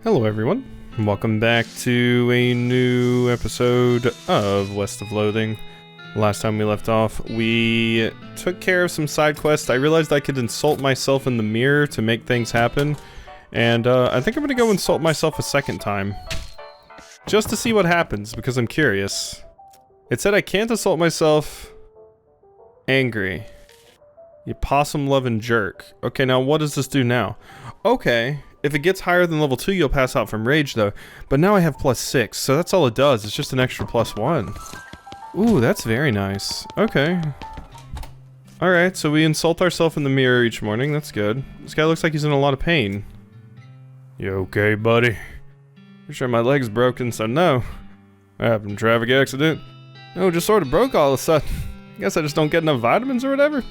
Hello everyone, welcome back to a new episode of West of Loathing. Last time we left off, we took care of some side quests. I realized I could insult myself in the mirror to make things happen, and I think I'm gonna go insult myself a second time. Just to see what happens, because I'm curious. It said I can't assault myself angry. You possum-loving jerk. Okay, now what does this do now? Okay. If it gets higher than level 2, you'll pass out from rage, though. But now I have +6, so that's all it does. It's just an extra +1. Ooh, that's very nice. Okay. Alright, so we insult ourselves in the mirror each morning. That's good. This guy looks like he's in a lot of pain. You okay, buddy? Pretty sure my leg's broken, so no. Happened, traffic accident? No, just sort of broke all of a sudden. Guess I just don't get enough vitamins or whatever.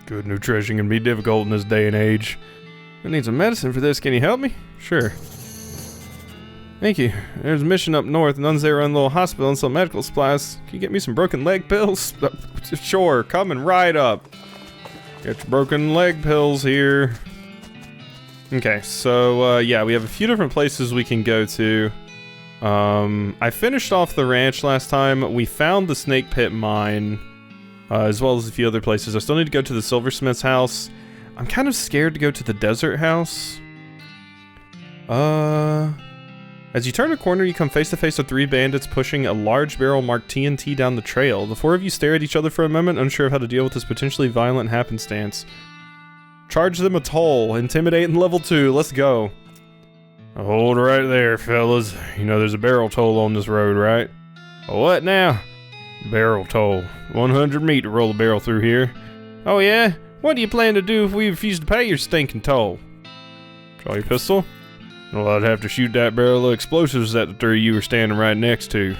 Good nutrition can be difficult in this day and age. I need some medicine for this. Can you help me? Sure. Thank you. There's a mission up north. Nuns there run a little hospital and sell medical supplies. Can you get me some broken leg pills? Sure, coming right up. Get your broken leg pills here. Okay, so yeah, we have a few different places we can go to. I finished off the ranch last time. We found the Snakepit mine, as well as a few other places. I still need to go to the silversmith's house. I'm kind of scared to go to the desert house. As you turn a corner, you come face to face with 3 bandits pushing a large barrel marked TNT down the trail. The 4 of you stare at each other for a moment, unsure of how to deal with this potentially violent happenstance. Charge them a toll. Intimidate in level 2. Let's go. Hold right there, fellas. You know there's a barrel toll on this road, right? What now? Barrel toll. 100 meat to roll a barrel through here. Oh yeah? What do you plan to do if we refuse to pay your stinking toll? Draw your pistol? Well, I'd have to shoot that barrel of explosives that the 3 of you were standing right next to.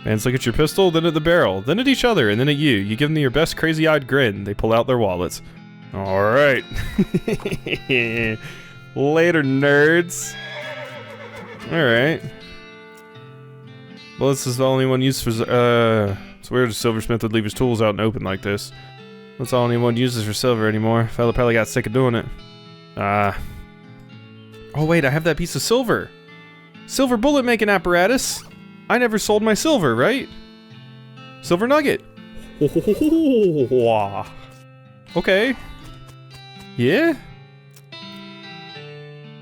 Fans look at your pistol, then at the barrel, then at each other, and then at you. You give them your best crazy-eyed grin. They pull out their wallets. Alright. Later, nerds. Alright. Well, this is the only one used for... it's weird a silversmith would leave his tools out in the open like this. That's all anyone uses for silver anymore. Fella probably got sick of doing it. Oh wait, I have that piece of silver. Silver bullet making apparatus. I never sold my silver, right? Silver nugget. Okay. Yeah?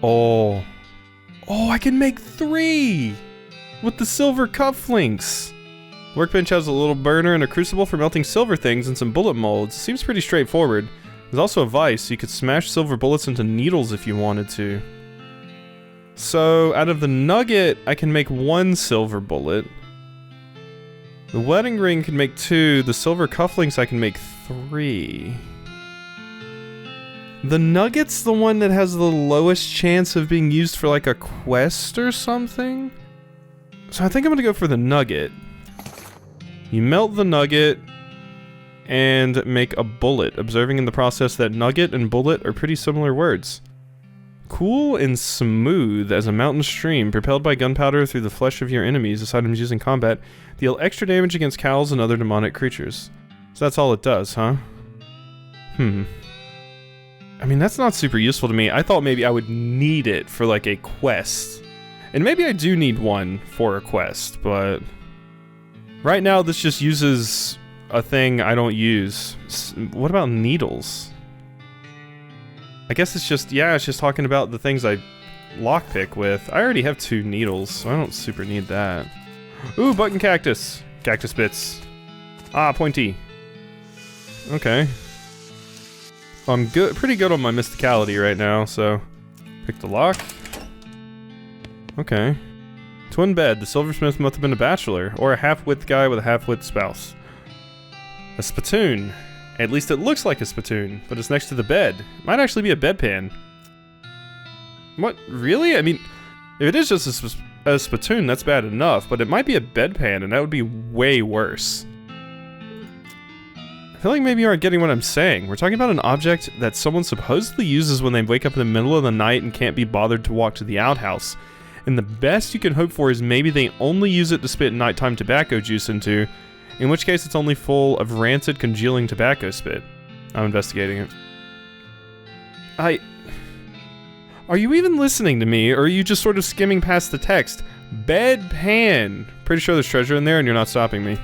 Oh. Oh, I can make 3! With the silver cufflinks. Workbench has a little burner and a crucible for melting silver things and some bullet molds. Seems pretty straightforward. There's also a vice, so you could smash silver bullets into needles if you wanted to. So, out of the nugget, I can make 1 silver bullet. The wedding ring can make 2. The silver cufflinks I can make 3. The nugget's the one that has the lowest chance of being used for like a quest or something? So I think I'm gonna go for the nugget. You melt the nugget and make a bullet, observing in the process that nugget and bullet are pretty similar words. Cool and smooth as a mountain stream, propelled by gunpowder through the flesh of your enemies. This item is used in combat. Deal extra damage against cows and other demonic creatures. So that's all it does, huh? I mean, that's not super useful to me. I thought maybe I would need it for like a quest. And maybe I do need one for a quest, but... right now, this just uses a thing I don't use. What about needles? I guess it's just, yeah, it's just talking about the things I lockpick with. I already have 2 needles, so I don't super need that. Ooh, button cactus. Cactus bits. Ah, pointy. Okay. I'm good, pretty good on my mysticality right now, so... pick the lock. Okay. Twin bed. The silversmith must have been a bachelor, or a half-wit guy with a half-wit spouse. A spittoon. At least it looks like a spittoon, but it's next to the bed. It might actually be a bedpan. What? Really? I mean, if it is just a spittoon, that's bad enough, but it might be a bedpan, and that would be way worse. I feel like maybe you aren't getting what I'm saying. We're talking about an object that someone supposedly uses when they wake up in the middle of the night and can't be bothered to walk to the outhouse. And the best you can hope for is maybe they only use it to spit nighttime tobacco juice into, in which case it's only full of rancid congealing tobacco spit. I'm investigating it. Are you even listening to me, or are you just sort of skimming past the text? Bedpan. Pretty sure there's treasure in there and you're not stopping me.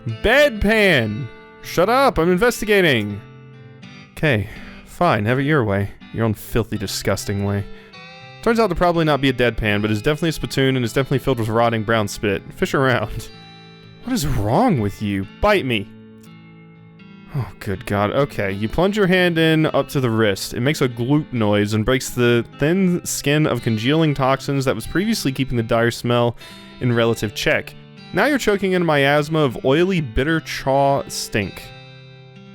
Bedpan. Shut up, I'm investigating. Okay, fine, have it your way. Your own filthy, disgusting way. Turns out to probably not be a deadpan, but it's definitely a spittoon and it's definitely filled with rotting brown spit. Fish around. What is wrong with you? Bite me. Oh, good God. Okay, you plunge your hand in up to the wrist. It makes a gloop noise and breaks the thin skin of congealing toxins that was previously keeping the dire smell in relative check. Now you're choking in a miasma of oily, bitter chaw stink.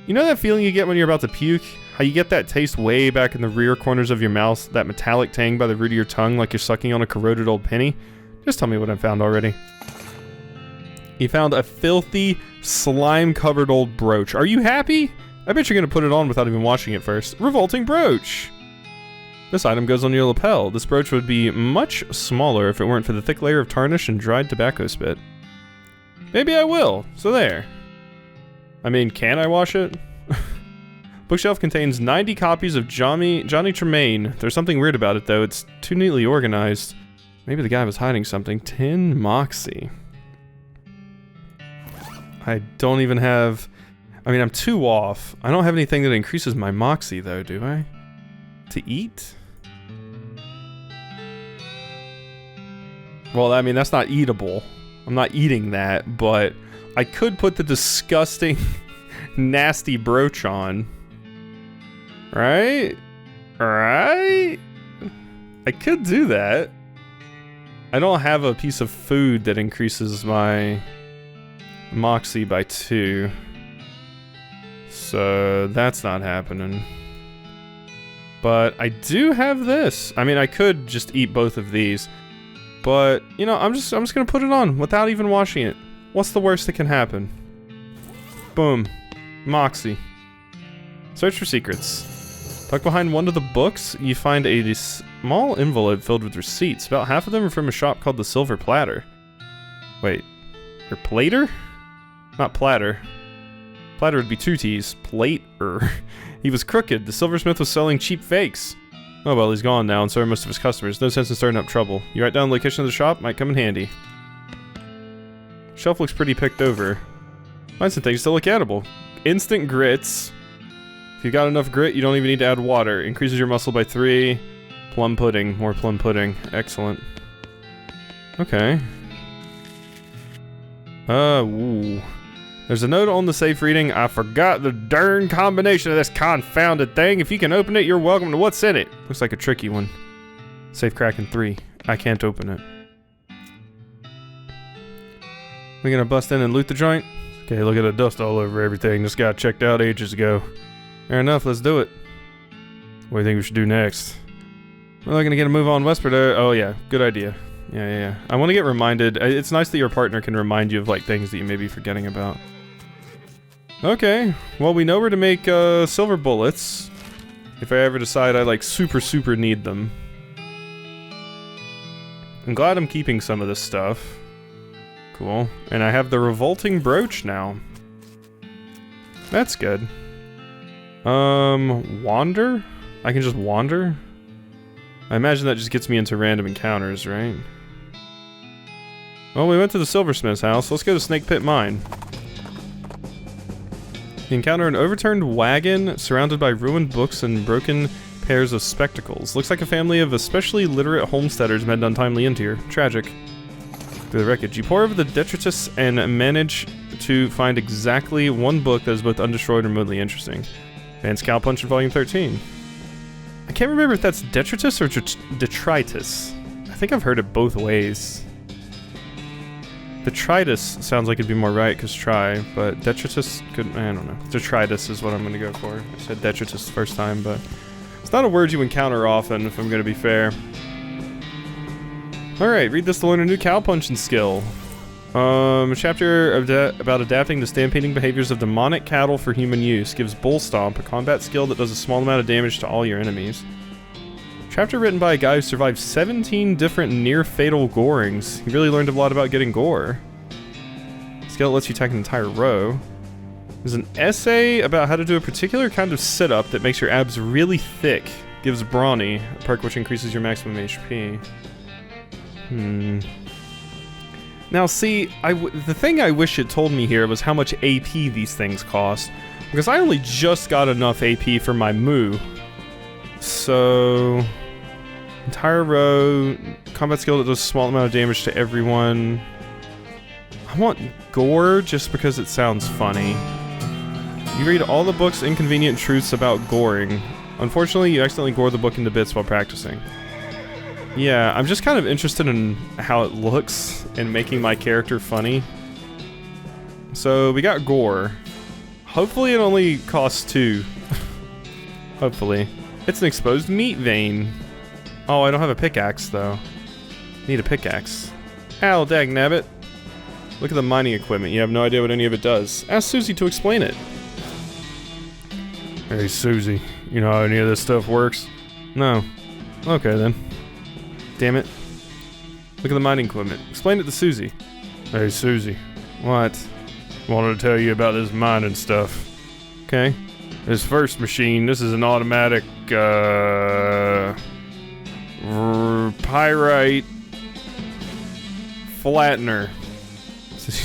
You know that feeling you get when you're about to puke? How you get that taste way back in the rear corners of your mouth, that metallic tang by the root of your tongue like you're sucking on a corroded old penny? Just tell me what I found already. You found a filthy, slime-covered old brooch. Are you happy? I bet you're gonna put it on without even washing it first. Revolting brooch! This item goes on your lapel. This brooch would be much smaller if it weren't for the thick layer of tarnish and dried tobacco spit. Maybe I will, so there. I mean, can I wash it? Bookshelf contains 90 copies of Johnny Tremaine. There's something weird about it, though. It's too neatly organized. Maybe the guy was hiding something. 10 Moxie. I don't even have... I mean, I'm 2 off. I don't have anything that increases my Moxie, though, do I? To eat? Well, I mean, that's not eatable. I'm not eating that, but I could put the disgusting, nasty brooch on. Right? Right? I could do that. I don't have a piece of food that increases my Moxie by 2. So that's not happening. But I do have this. I mean, I could just eat both of these. But, you know, I'm just gonna put it on without even washing it. What's the worst that can happen? Boom. Moxie. Search for secrets. Tucked behind one of the books, you find a small envelope filled with receipts. About half of them are from a shop called the Silver Platter. Wait. Your plater? Not platter. Platter would be 2 T's. Plater. He was crooked. The silversmith was selling cheap fakes. Oh well, he's gone now, and so are most of his customers. No sense in starting up trouble. You write down the location of the shop, might come in handy. Shelf looks pretty picked over. Find some things that look edible. Instant grits. If you've got enough grit, you don't even need to add water. Increases your muscle by 3. Plum pudding. More plum pudding. Excellent. Okay. Ooh. There's a note on the safe reading, I forgot the darn combination of this confounded thing. If you can open it, you're welcome to what's in it. Looks like a tricky one. Safe crack in 3. I can't open it. We gonna bust in and loot the joint? Okay, look at the dust all over everything. This got checked out ages ago. Fair enough, let's do it. What do you think we should do next? We're looking to get a move on westward. Oh yeah, good idea. Yeah. I want to get reminded. It's nice that your partner can remind you of like things that you may be forgetting about. Okay, well we know where to make silver bullets. If I ever decide I like super need them. I'm glad I'm keeping some of this stuff. Cool. And I have the revolting brooch now. That's good. Wander? I can just wander? I imagine that just gets me into random encounters, right? Well, we went to the silversmith's house. Let's go to Snakepit Mine. You encounter an overturned wagon surrounded by ruined books and broken pairs of spectacles. Looks like a family of especially literate homesteaders met an untimely end here. Tragic. Through the wreckage, you pore over the detritus and manage to find exactly one book that is both undestroyed and remotely interesting. Man's Cowpunch in Volume 13. I can't remember if that's detritus or detritus. I think I've heard it both ways. Detritus sounds like it'd be more right, because try, but detritus could, I don't know. Detritus is what I'm going to go for. I said detritus the first time, but it's not a word you encounter often, if I'm going to be fair. Alright, read this to learn a new cowpunching skill. A chapter about adapting the stampeding behaviors of demonic cattle for human use. Gives Bull Stomp, a combat skill that does a small amount of damage to all your enemies. Chapter written by a guy who survived 17 different near-fatal gorings. He really learned a lot about getting gore. Skill lets you attack an entire row. There's an essay about how to do a particular kind of sit-up that makes your abs really thick. Gives Brawny, a perk which increases your maximum HP. Now see, the thing I wish it told me here was how much AP these things cost. Because I only just got enough AP for my Moo. So... Entire row, combat skill that does a small amount of damage to everyone. I want Gore just because it sounds funny. You read all the book's inconvenient truths about goring. Unfortunately, you accidentally gore the book into bits while practicing. Yeah, I'm just kind of interested in how it looks and making my character funny. So, we got Gore. Hopefully it only costs 2. Hopefully. It's an exposed meat vein. Oh, I don't have a pickaxe, though. Need a pickaxe. Ow, dagnabbit. Look at the mining equipment. You have no idea what any of it does. Ask Susie to explain it. Hey, Susie. You know how any of this stuff works? No. Okay, then. Damn it. Look at the mining equipment. Explain it to Susie. Hey, Susie. What? Wanted to tell you about this mining stuff. Okay. This first machine, this is an automatic, pyrite flattener.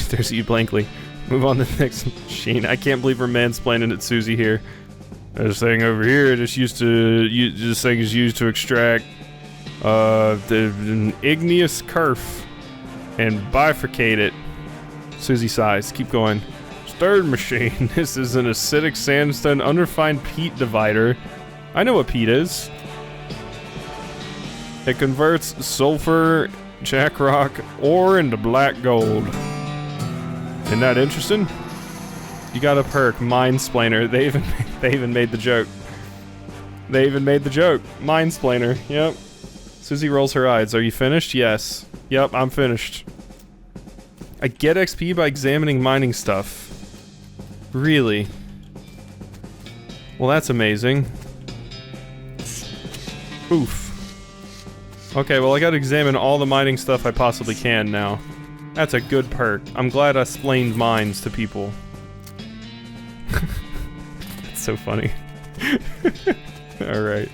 There's you blankly. Move on to the next machine. I can't believe we're mansplaining at Susie here. This thing over here, this thing is used to extract the igneous kerf and bifurcate it. Susie sighs. Keep going. Third machine. This is an acidic sandstone unrefined peat divider. I know what peat is. It converts sulfur, jackrock, ore into black gold. Isn't that interesting? You got a perk, Mindsplainer. They even made the joke. They even made the joke. Mindsplainer. Yep. Susie rolls her eyes. Are you finished? Yes. Yep, I'm finished. I get XP by examining mining stuff. Really? Well, that's amazing. Oof. Okay, well I gotta examine all the mining stuff I possibly can now. That's a good perk. I'm glad I explained mines to people. That's so funny. Alright.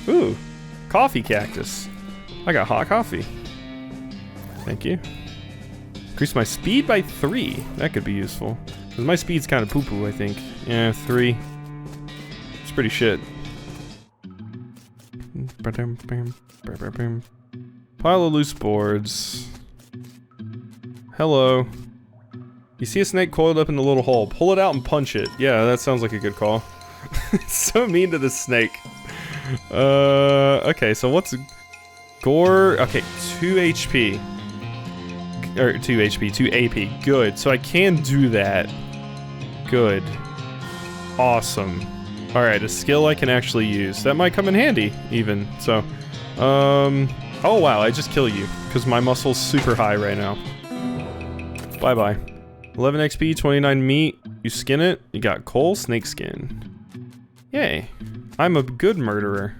Ooh. Coffee cactus. I got hot coffee. Thank you. Increase my speed by 3. That could be useful. Because my speed's kind of poo-poo, I think. Yeah, 3. It's pretty shit. Pile of loose boards. Hello. You see a snake coiled up in the little hole. Pull it out and punch it. Yeah, that sounds like a good call. So mean to the snake. Okay, so what's... Gore... Okay, 2 HP. Or 2 HP, 2 AP. Good. So I can do that. Good. Awesome. Alright, a skill I can actually use. That might come in handy, even. So, oh wow, I just kill you. Because my muscle's super high right now. Bye-bye. 11 XP, 29 meat. You skin it. You got coal, snake skin. Yay. I'm a good murderer.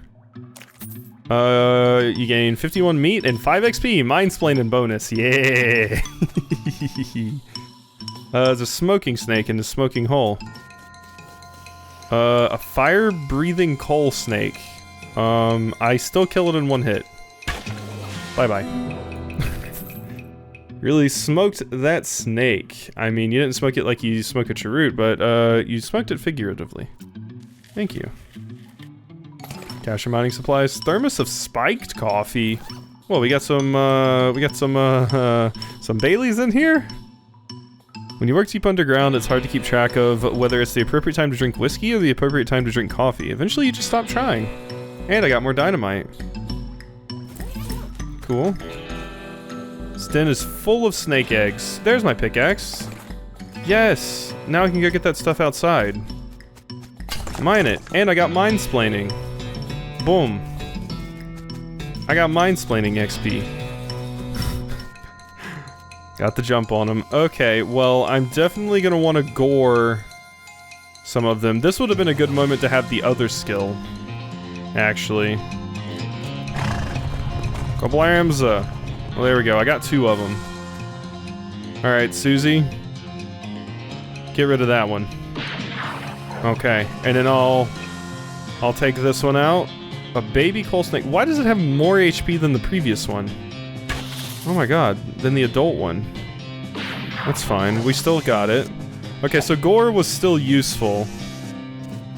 You gain 51 meat and 5 XP. Mindsplaining bonus. Yeah. There's a smoking snake in the smoking hole. A fire-breathing coal snake. I still kill it in 1 hit. Bye-bye. Really smoked that snake. I mean, you didn't smoke it like you smoke a cheroot, but, you smoked it figuratively. Thank you. Cache of mining supplies. Thermos of spiked coffee. Well, we got some Baileys in here? When you work deep underground, it's hard to keep track of whether it's the appropriate time to drink whiskey or the appropriate time to drink coffee. Eventually, you just stop trying. And I got more dynamite. Cool. This den is full of snake eggs. There's my pickaxe. Yes! Now I can go get that stuff outside. Mine it. And I got minesplaining. Boom. I got minesplaining XP. Got the jump on them. Okay, well, I'm definitely gonna want to gore some of them. This would have been a good moment to have the other skill, actually. Kablamza. Well, there we go. I got 2 of them. Alright, Susie. Get rid of that one. Okay, and then I'll take this one out. A baby coal snake. Why does it have more HP than the previous one? Oh my god, than the adult one. That's fine, we still got it. Okay, so gore was still useful.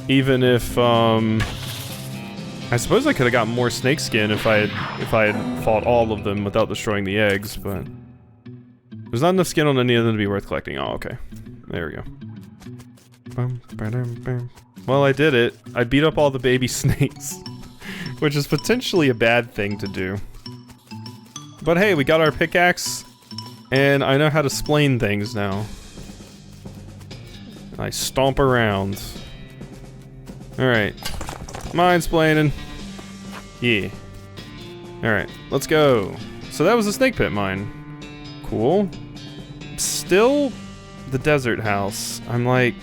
Even if, I suppose I could have gotten more snake skin if I had fought all of them without destroying the eggs, but... There's not enough skin on any of them to be worth collecting. Oh, okay. There we go. Well, I did it. I beat up all the baby snakes. Which is potentially a bad thing to do. But hey, we got our pickaxe, and I know how to splain things now. I stomp around. Alright. Mine splaining. Yeah. Alright, let's go. So that was a snake pit mine. Cool. Still the desert house. I'm like,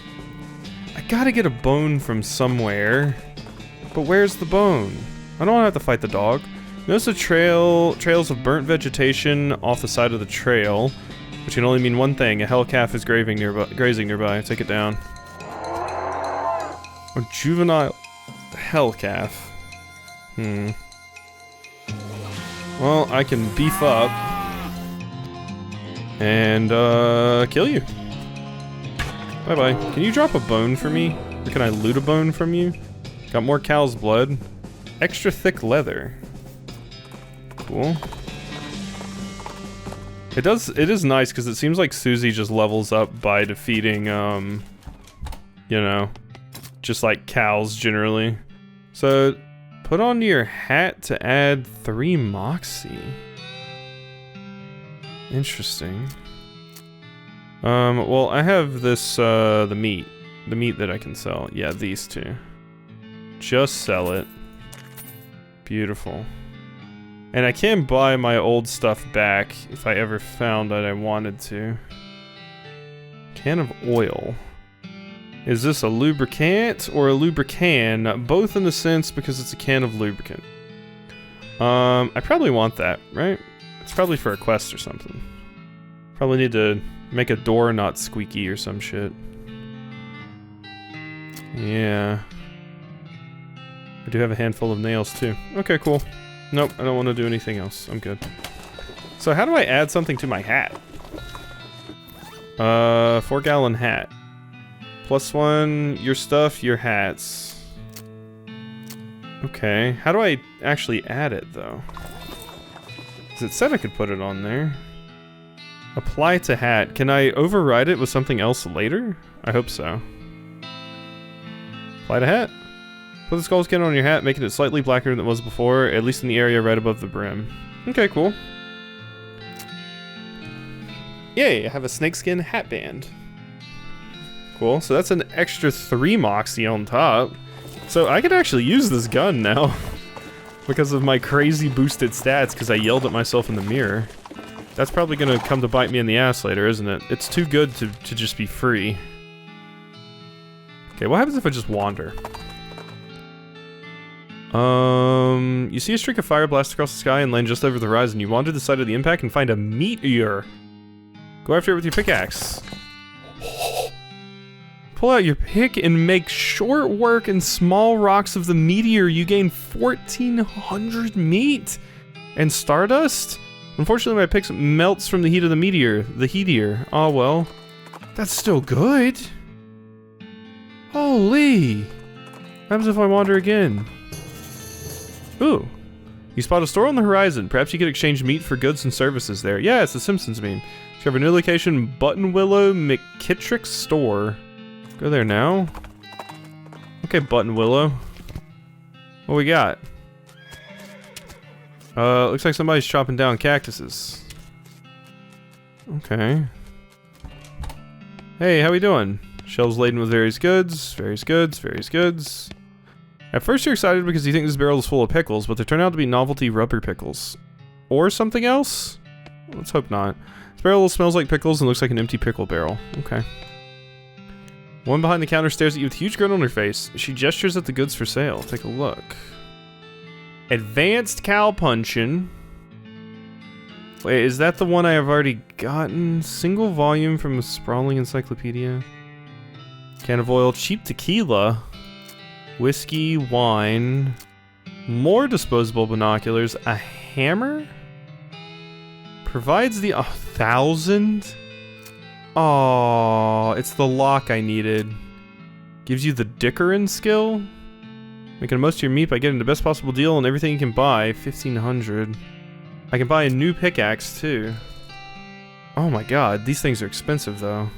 I gotta get a bone from somewhere. But where's the bone? I don't want to have to fight the dog. Notice the trails of burnt vegetation off the side of the trail, which can only mean one thing: a hell calf is grazing nearby. Take it down. A juvenile hell calf. Well, I can beef up and kill you. Bye bye. Can you drop a bone for me? Or can I loot a bone from you? Got more cow's blood. Extra thick leather. Cool. It is nice because it seems like Susie just levels up by defeating, you know, just like cows generally. So, put on your hat to add 3 moxie. Interesting. Well, I have this, the meat that I can sell. Yeah, these two. Just sell it. Beautiful. And I can buy my old stuff back if I ever found that I wanted to. Can of oil. Is this a lubricant or a lubricant? Both in a sense because it's a can of lubricant. I probably want that, right? It's probably for a quest or something. Probably need to make a door not squeaky or some shit. Yeah. I do have a handful of nails too. Okay, cool. Nope, I don't want to do anything else. I'm good. So how do I add something to my hat? 4-gallon hat. +1, your stuff, your hats. Okay, how do I actually add it though? Because it said I could put it on there. Apply to hat. Can I override it with something else later? I hope so. Apply to hat. Put the skull skin on your hat, making it slightly blacker than it was before, at least in the area right above the brim. Okay, cool. Yay, I have a snakeskin hat band. Cool, so that's an extra 3 moxie on top. So I could actually use this gun now. Because of my crazy boosted stats, because I yelled at myself in the mirror. That's probably gonna come to bite me in the ass later, isn't it? It's too good to just be free. Okay, what happens if I just wander? You see a streak of fire blast across the sky and land just over the horizon. You wander to the side of the impact and find a meteor. Go after it with your pickaxe. Pull out your pick and make short work and small rocks of the meteor. You gain 1,400 meat and stardust. Unfortunately, my pick melts from the heat of the meteor. The heatier. Oh well, that's still good. Holy! What happens if I wander again? Ooh. You spot a store on the horizon. Perhaps you could exchange meat for goods and services there. Yeah, it's the Simpsons meme. Discover a new location, Buttonwillow McKittrick Store. Go there now. Okay, Buttonwillow. What we got? Looks like somebody's chopping down cactuses. Okay. Hey, how we doing? Shelves laden with various goods, various goods, various goods. At first you're excited because you think this barrel is full of pickles, but they turn out to be novelty rubber pickles. Or something else? Let's hope not. This barrel smells like pickles and looks like an empty pickle barrel. Okay. One behind the counter stares at you with a huge grin on her face. She gestures at the goods for sale. Take a look. Advanced cow punching. Wait, is that the one I have already gotten? Single volume from a sprawling encyclopedia. Can of oil, cheap tequila. Whiskey, wine, More disposable binoculars. A hammer? Provides the 1,000? Oh, it's the lock I needed. Gives you the Dickerin skill? Making the most of your meat by getting the best possible deal on everything you can buy. 1,500. I can buy a new pickaxe too. Oh my god, these things are expensive though.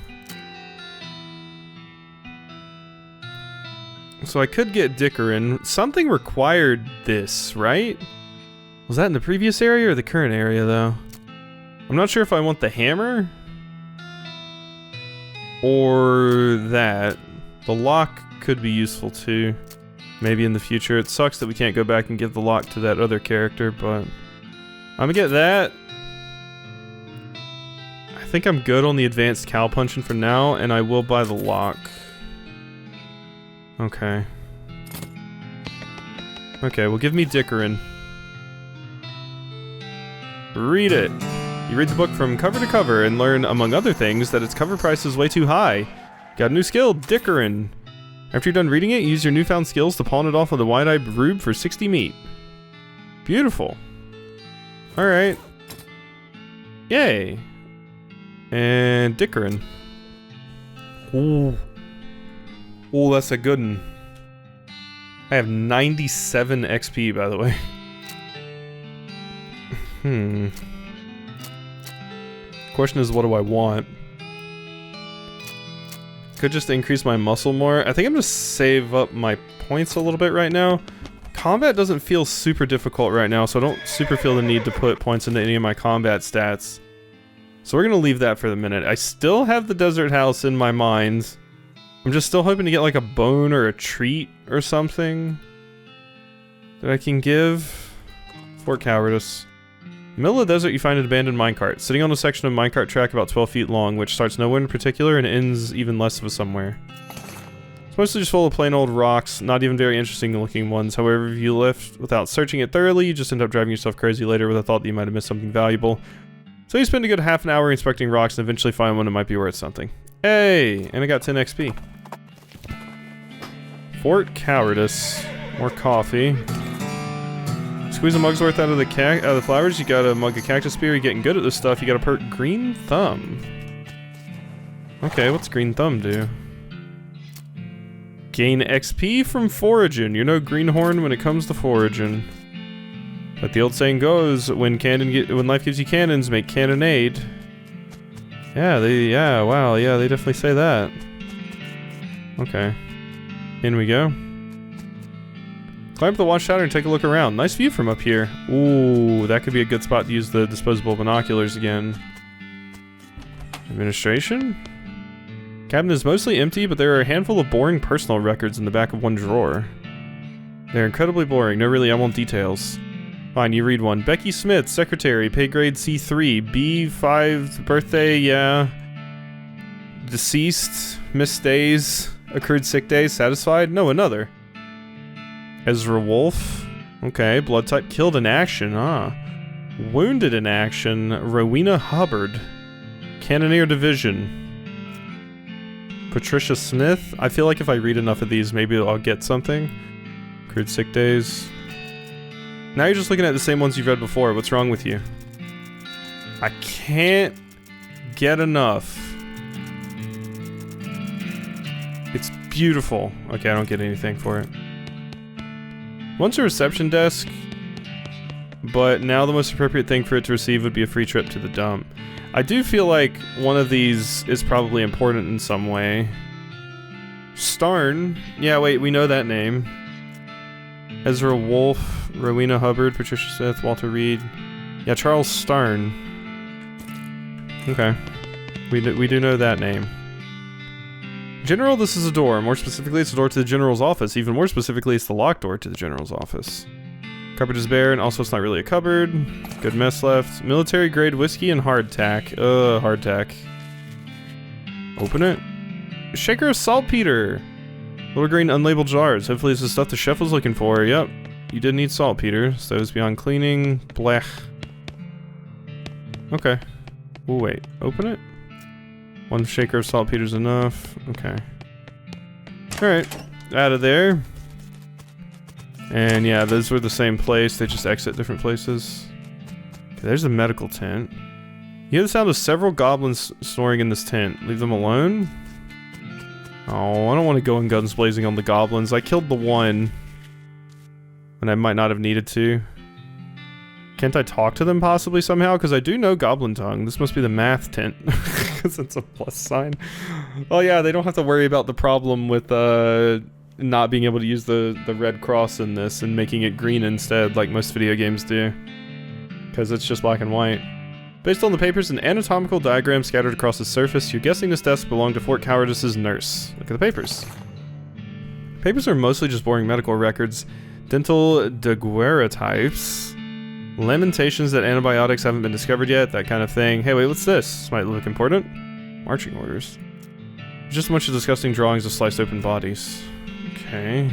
So I could get Dickerin. Something required this, right? Was that in the previous area or the current area though? I'm not sure if I want the hammer or that. The lock could be useful too. Maybe in the future. It sucks that we can't go back and give the lock to that other character, but I'm gonna get that. I think I'm good on the advanced cow punching for now, and I will buy the lock. Okay. Okay, well give me Dickerin. Read it. You read the book from cover to cover and learn, among other things, that its cover price is way too high. Got a new skill, Dickerin. After you're done reading it, use your newfound skills to pawn it off on the wide-eyed rube for 60 meat. Beautiful. Alright. Yay. And Dickerin. Ooh. Ooh, that's a good one. I have 97 XP, by the way. Question is, what do I want? Could just increase my muscle more. I think I'm just save up my points a little bit right now. Combat doesn't feel super difficult right now, so I don't super feel the need to put points into any of my combat stats. So we're gonna leave that for the minute. I still have the desert house in my mind. I'm just still hoping to get like a bone or a treat or something that I can give for Cowardice. Middle of the desert, you find an abandoned minecart, sitting on a section of minecart track about 12 feet long, which starts nowhere in particular and ends even less of a somewhere. It's mostly just full of plain old rocks, not even very interesting looking ones. However, if you lift without searching it thoroughly, you just end up driving yourself crazy later with a thought that you might have missed something valuable. So you spend a good half an hour inspecting rocks and eventually find one that might be worth something. Hey! And I got 10 XP. Fort Cowardice. More coffee. Squeeze a mug's worth out of the flowers, you got a mug of cactus beer. You're getting good at this stuff. You got a perk green thumb. Okay, what's green thumb do? Gain XP from foraging. You're no greenhorn when it comes to foraging. But the old saying goes, when life gives you cannons, make cannonade. Yeah, they definitely say that. Okay. In we go. Climb up the watchtower and take a look around. Nice view from up here. Ooh, that could be a good spot to use the disposable binoculars again. Administration? Cabin is mostly empty, but there are a handful of boring personal records in the back of one drawer. They're incredibly boring. No, really, I want details. Fine, you read one. Becky Smith, secretary, pay grade C3, B5, birthday, yeah. Deceased, missed days, accrued sick days, satisfied? No, another. Ezra Wolf. Okay, blood type killed in action, wounded in action, Rowena Hubbard. Cannoneer Division. Patricia Smith. I feel like if I read enough of these, maybe I'll get something. Accrued sick days. Now you're just looking at the same ones you've read before. What's wrong with you? I can't get enough. It's beautiful. Okay, I don't get anything for it. One's a reception desk, but now the most appropriate thing for it to receive would be a free trip to the dump. I do feel like one of these is probably important in some way. Starn. Yeah, wait, we know that name. Ezra Wolf, Rowena Hubbard, Patricia Smith, Walter Reed. Yeah, Charles Starn. Okay. We do know that name. General, this is a door. More specifically, it's a door to the General's office. Even more specifically, it's the locked door to the General's office. Cupboard is bare, and also it's not really a cupboard. Good mess left. Military grade whiskey and hardtack. Hardtack. Open it. Shaker of saltpeter. Little green unlabeled jars. Hopefully it's the stuff the chef was looking for. Yep. You did need saltpeter. Stoves beyond cleaning. Blech. Okay. Oh, wait. Open it? One shaker of saltpeter's enough. Okay. Alright. Out of there. And yeah, those were the same place, they just exit different places. Okay, there's the medical tent. You hear the sound of several goblins snoring in this tent. Leave them alone? Oh, I don't want to go in guns blazing on the goblins. I killed the one. And I might not have needed to. Can't I talk to them possibly somehow? Because I do know goblin tongue. This must be the math tent. Because it's a plus sign. Oh yeah, they don't have to worry about the problem with not being able to use the red cross in this and making it green instead, like most video games do. Because it's just black and white. Based on the papers and anatomical diagrams scattered across the surface, you're guessing this desk belonged to Fort Cowardice's nurse. Look at the papers. Papers are mostly just boring medical records. Dental daguerreotypes. Lamentations that antibiotics haven't been discovered yet, that kind of thing. Hey, wait, what's this? This might look important. Marching orders. Just a bunch of disgusting drawings of sliced open bodies. Okay.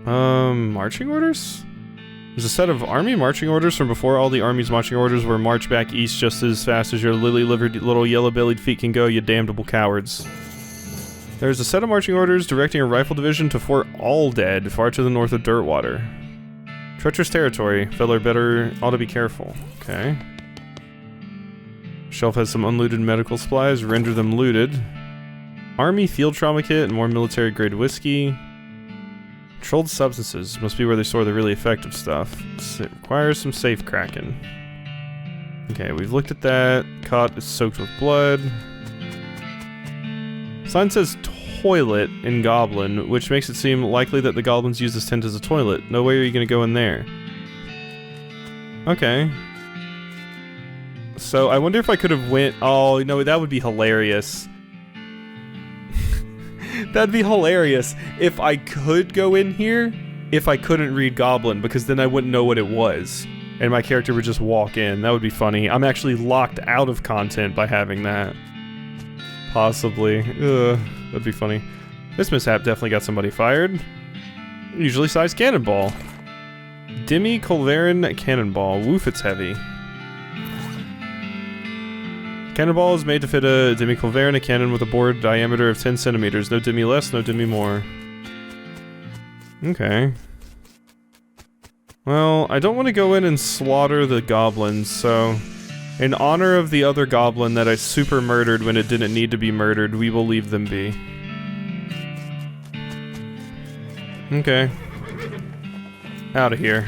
Marching orders? There's a set of army marching orders from before all the army's marching orders were march back east just as fast as your lily-livered little yellow-bellied feet can go, you damnable cowards. There's a set of marching orders directing a rifle division to Fort Alldead, far to the north of Dirtwater. Treacherous territory. Feller ought to be careful. Okay. Shelf has some unlooted medical supplies. Render them looted. Army field trauma kit and more military-grade whiskey. Controlled substances. Must be where they store the really effective stuff. It requires some safe cracking. Okay, we've looked at that. Cot is soaked with blood. Sign says toilet in Goblin, which makes it seem likely that the goblins use this tent as a toilet. No way are you gonna go in there. Okay. So I wonder if I could have went... Oh, no, that would be hilarious. That'd be hilarious if I could go in here, if I couldn't read Goblin, because then I wouldn't know what it was. And my character would just walk in. That would be funny. I'm actually locked out of content by having that. Possibly. Ugh, that'd be funny. This mishap definitely got somebody fired. Usually sized cannonball. Demi Colverin cannonball. Woof, it's heavy. Cannonball is made to fit a Demi Colverin, a cannon with a bore diameter of 10 centimeters. No Demi less, no Demi more. Okay. Well, I don't want to go in and slaughter the goblins, so... in honor of the other goblin that I super murdered when it didn't need to be murdered, we will leave them be. Okay. Out of here.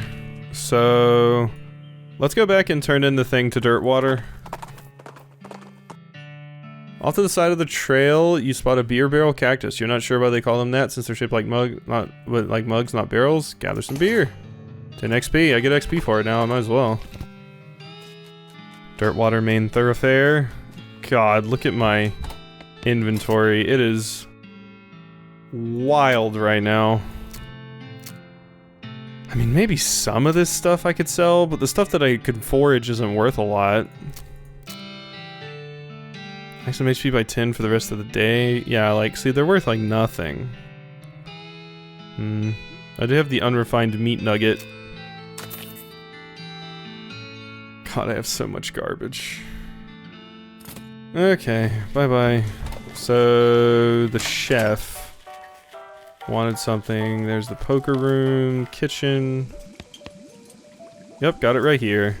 So... let's go back and turn in the thing to Dirtwater. Off to the side of the trail, you spot a beer barrel cactus. You're not sure why they call them that since they're shaped like mugs, not barrels. Gather some beer. 10 XP. I get XP for it now, I might as well. Dirtwater main thoroughfare. God, look at my inventory. It is wild right now. I mean, maybe some of this stuff I could sell, but the stuff that I could forage isn't worth a lot. Maximum HP by 10 for the rest of the day. Yeah, like, see, they're worth, like, nothing. I do have the unrefined meat nugget. God, I have so much garbage. Okay, bye-bye. So, the chef wanted something. There's the poker room, kitchen. Yep, got it right here.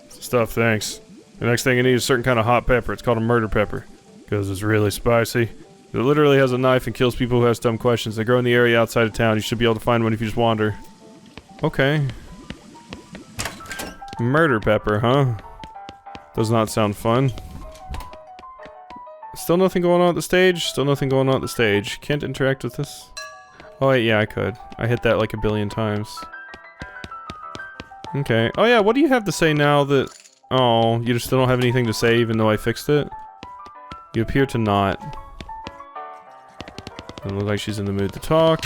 Stuff, thanks. The next thing you need is a certain kind of hot pepper. It's called a murder pepper. Because it's really spicy. It literally has a knife and kills people who ask dumb questions. They grow in the area outside of town. You should be able to find one if you just wander. Okay. Murder pepper, huh? Does not sound fun. Still nothing going on at the stage? Still nothing going on at the stage. Can't interact with this? Oh wait, yeah, I could. I hit that like a billion times. Okay. Oh yeah, what do you have to say now that... Oh, you just still don't have anything to say even though I fixed it? You appear to not. Doesn't look like she's in the mood to talk.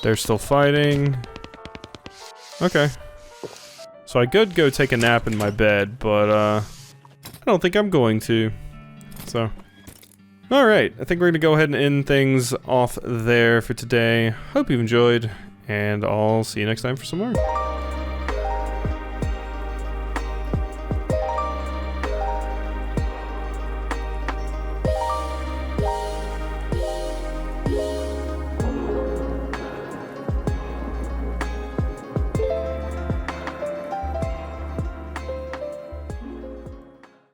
They're still fighting. Okay. So I could go take a nap in my bed, but I don't think I'm going to. So. Alright, I think we're gonna go ahead and end things off there for today. Hope you've enjoyed, and I'll see you next time for some more.